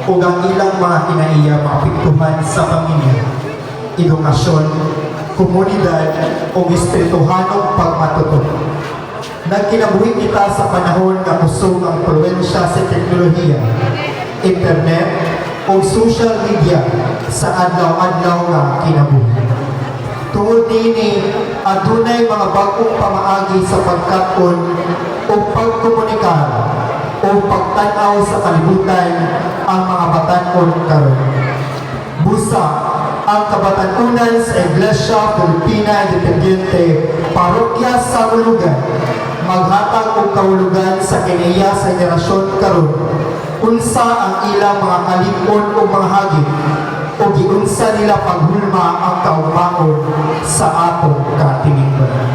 ug ang ilang mga kinaiya maapektuhan sa pamilya, edukasyon, komunidad o espirituhanong pagmatuto. Nagkinabuhi kita sa panahon nga kusog ang impluwensya sa teknolohiya, internet o social media sa adlaw-adlaw nga kinabuhi. Tungod nini, adunay mga bagong pamaagi sa pagkaon o pagkomunikar o pagtanaw sa kalibutan ang mga batan-on karon. Busa, ang kabatanunan sa Iglesia Filipina Independiente Parokya sa Ulugan maghatag og kahulugan sa kinaiya sa henerasyon karon unsa ang ilang mga kalig-on o mga hagit o giunsa nila paghulma ang kaugmaon sa atong katiningban.